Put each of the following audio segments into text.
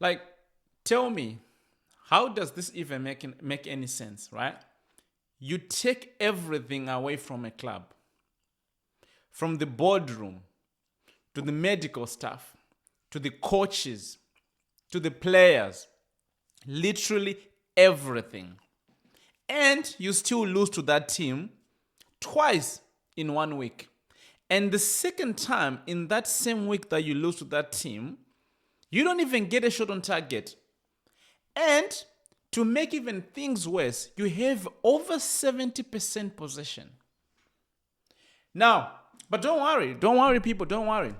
Like, tell me, how does this even make any sense, right? You take everything away from a club, from the boardroom, to the medical staff, to the coaches, to the players, literally everything. And you still lose to that team twice in 1 week. And the second time in that same week that you lose to that team, you don't even get a shot on target. And to make even things worse, you have over 70% possession. Now, but don't worry, people, don't worry.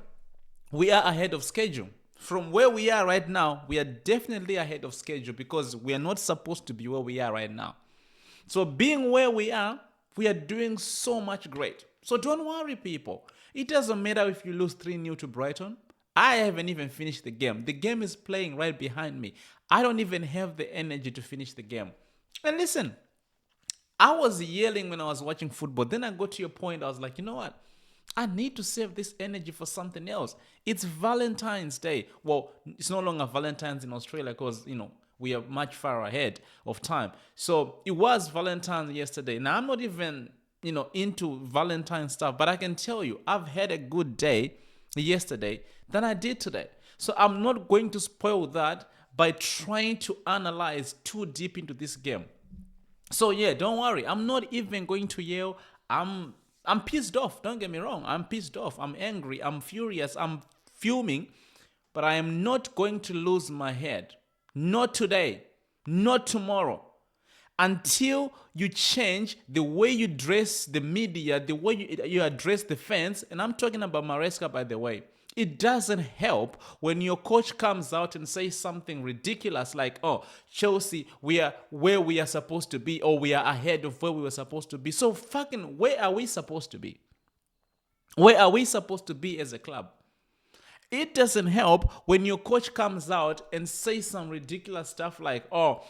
We are ahead of schedule. From where we are right now, we are definitely ahead of schedule because we are not supposed to be where we are right now. So being where we are doing so much great. So don't worry, people. It doesn't matter if you lose 3-0 to Brighton. I haven't even finished the game. The game is playing right behind me. I don't even have the energy to finish the game. And listen, I was yelling when I was watching football. Then I got to your point. I was like, you know what? I need to save this energy for something else. It's Valentine's Day. Well, it's no longer Valentine's in Australia because, we are much far ahead of time. So it was Valentine's yesterday. Now, I'm not even, into Valentine stuff, but I can tell you, I've had a good day yesterday than I did today. So I'm not going to spoil that by trying to analyze too deep into this game. So yeah, don't worry. I'm not even going to yell. I'm pissed off. Don't get me wrong. I'm pissed off. I'm angry. I'm furious. I'm fuming. But I am not going to lose my head. Not today. Not tomorrow. Until you change the way you dress the media, the way you address the fans. And I'm talking about Maresca, by the way. It doesn't help when your coach comes out and says something ridiculous like, oh, Chelsea, we are where we are supposed to be, or we are ahead of where we were supposed to be. So fucking, where are we supposed to be? Where are we supposed to be as a club? It doesn't help when your coach comes out and says some ridiculous stuff like, oh,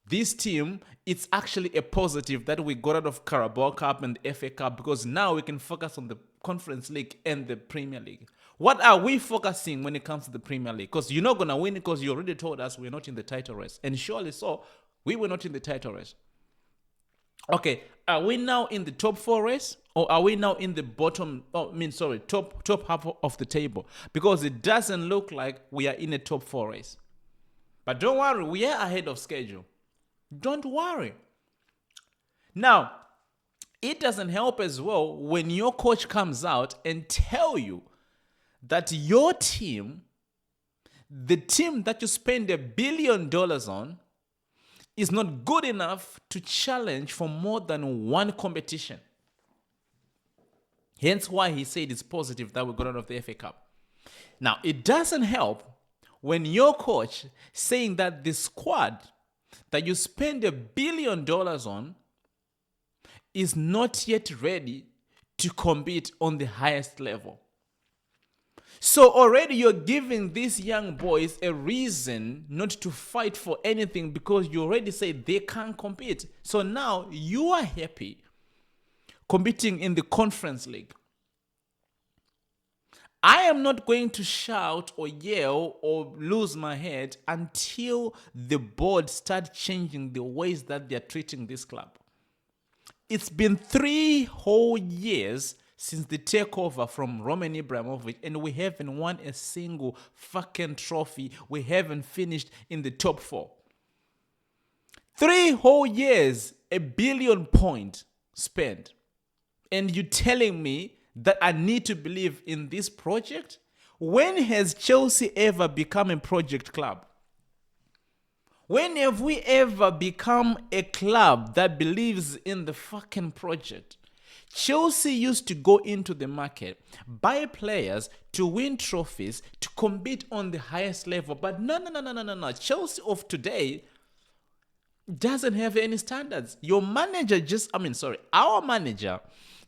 this team, it's actually a positive that we got out of Carabao Cup and the FA Cup because now we can focus on the Conference League and the Premier League. What are we focusing when it comes to the Premier League? Because you're not going to win because you already told us we're not in the title race. And surely so, we were not in the title race. Okay, are we now in the top 4 race? Or are we now in the top half of the table? Because it doesn't look like we are in a top 4 race. But don't worry, we are ahead of schedule. Don't worry. Now, it doesn't help as well when your coach comes out and tell you that your team, the team that you spend $1 billion on, is not good enough to challenge for more than one competition. Hence why he said it's positive that we got out of the FA Cup. Now, it doesn't help when your coach saying that the squad that you spend $1 billion on is not yet ready to compete on the highest level. So already you're giving these young boys a reason not to fight for anything because you already say they can't compete. So now you are happy competing in the Conference League. I am not going to shout or yell or lose my head until the board start changing the ways that they're treating this club. It's been 3 whole years since the takeover from Roman Abramovich, and we haven't won a single fucking trophy. We haven't finished in the top 4. 3 whole years, £1 billion spent. And you telling me that I need to believe in this project? When has Chelsea ever become a project club? When have we ever become a club that believes in the fucking project? Chelsea used to go into the market, buy players to win trophies, to compete on the highest level. But no. Chelsea of today doesn't have any standards. Our manager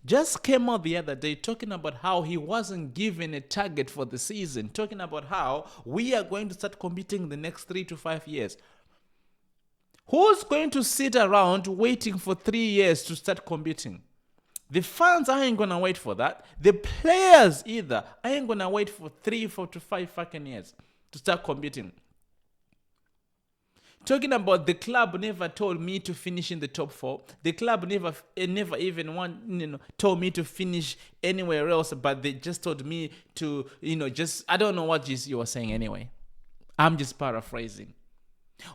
just came out the other day talking about how he wasn't given a target for the season, talking about how we are going to start competing in the next 3 to 5 years. Who's going to sit around waiting for 3 years to start competing? The fans ain't gonna wait for that. The players either ain't gonna wait for 3, 4 to 5 fucking years to start competing. Talking about the club never told me to finish in the top 4. The club never even told me to finish anywhere else, but they just told me to, I don't know what you were saying anyway. I'm just paraphrasing.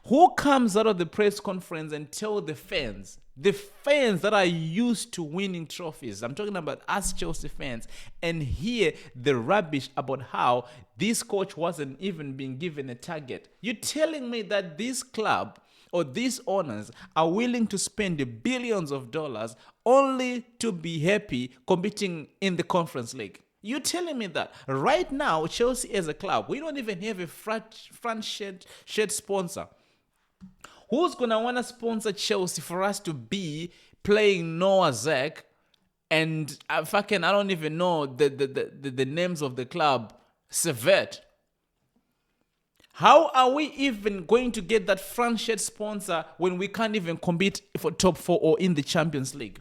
Who comes out of the press conference and tell the fans that are used to winning trophies, I'm talking about us Chelsea fans, and hear the rubbish about how this coach wasn't even being given a target? You're telling me that this club or these owners are willing to spend billions of dollars only to be happy competing in the Conference League? You're telling me that right now, Chelsea as a club, we don't even have a front shirt sponsor. Who's going to want to sponsor Chelsea for us to be playing Noah Zek and I don't even know the names of the club, Servette? How are we even going to get that front shirt sponsor when we can't even compete for top 4 or in the Champions League?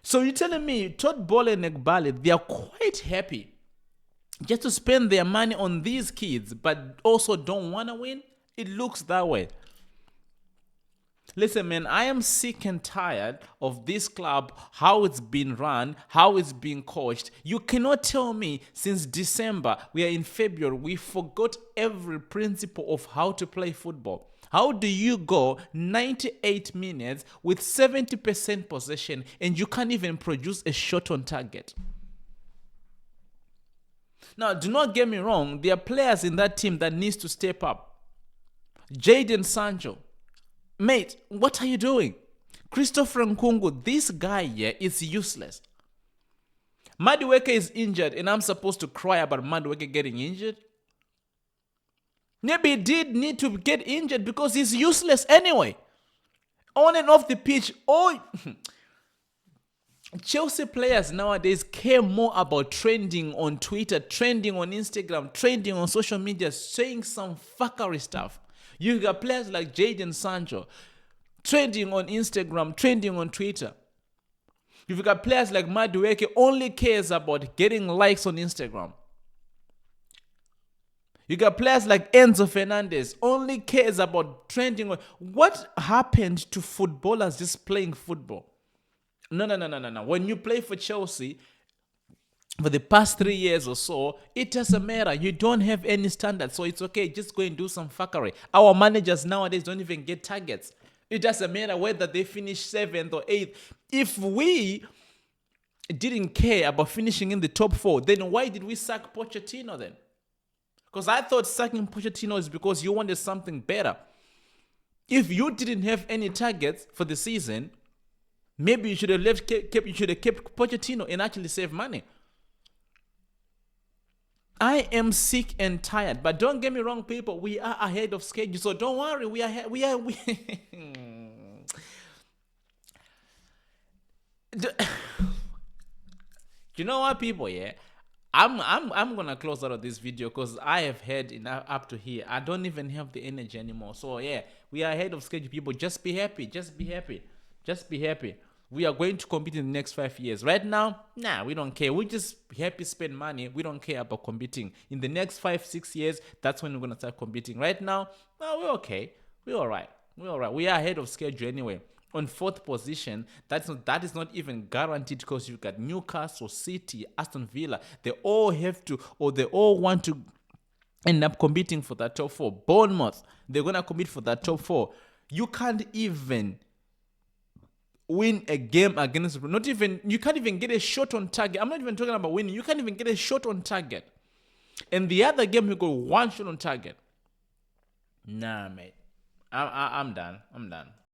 So you're telling me Todd Boehly and Egbali, they are quite happy just to spend their money on these kids, but also don't want to win? It looks that way. Listen, man, I am sick and tired of this club, how it's been run, how it's been coached. You cannot tell me since December, we are in February, we forgot every principle of how to play football. How do you go 98 minutes with 70% possession and you can't even produce a shot on target? Now, do not get me wrong. There are players in that team that needs to step up. Jadon Sancho. Mate, what are you doing? Christopher Nkungu, this guy here is useless. Madueke is injured and I'm supposed to cry about Madueke getting injured? Maybe he did need to get injured because he's useless anyway. On and off the pitch, Chelsea players nowadays care more about trending on Twitter, trending on Instagram, trending on social media, saying some fuckery stuff. You got players like Jadon Sancho trending on Instagram, trending on Twitter. You've got players like Madueke only cares about getting likes on Instagram. You got players like Enzo Fernandez, only cares about trending. What happened to footballers just playing football? No. When you play for Chelsea, for the past 3 years or so, it doesn't matter. You don't have any standards, so it's okay. Just go and do some fuckery. Our managers nowadays don't even get targets. It doesn't matter whether they finish 7th or 8th. If we didn't care about finishing in the top 4, then why did we sack Pochettino then? Because I thought sacking Pochettino is because you wanted something better. If you didn't have any targets for the season, maybe you should have kept Pochettino and actually save money. I am sick and tired, but don't get me wrong, people. We are ahead of schedule, so don't worry. You know what, people? Yeah. I'm gonna close out of this video because I have had enough up to here. I don't even have the energy anymore. So yeah, we are ahead of schedule, people. Just be happy. Just be happy. Just be happy. We are going to compete in the next 5 years. Right now, nah, we don't care. We just happy spend money. We don't care about competing. In the next 5-6 years, that's when we're gonna start competing. Right now, no, we're okay. We're all right. We're all right. We are ahead of schedule anyway. On 4th position, that is not even guaranteed because you've got Newcastle, City, Aston Villa. They all have to, or they all want to end up competing for that top 4. Bournemouth, they're going to compete for that top 4. You can't even win a game against, you can't even get a shot on target. I'm not even talking about winning. You can't even get a shot on target. And the other game, you got 1 shot on target. Nah, mate. I'm done.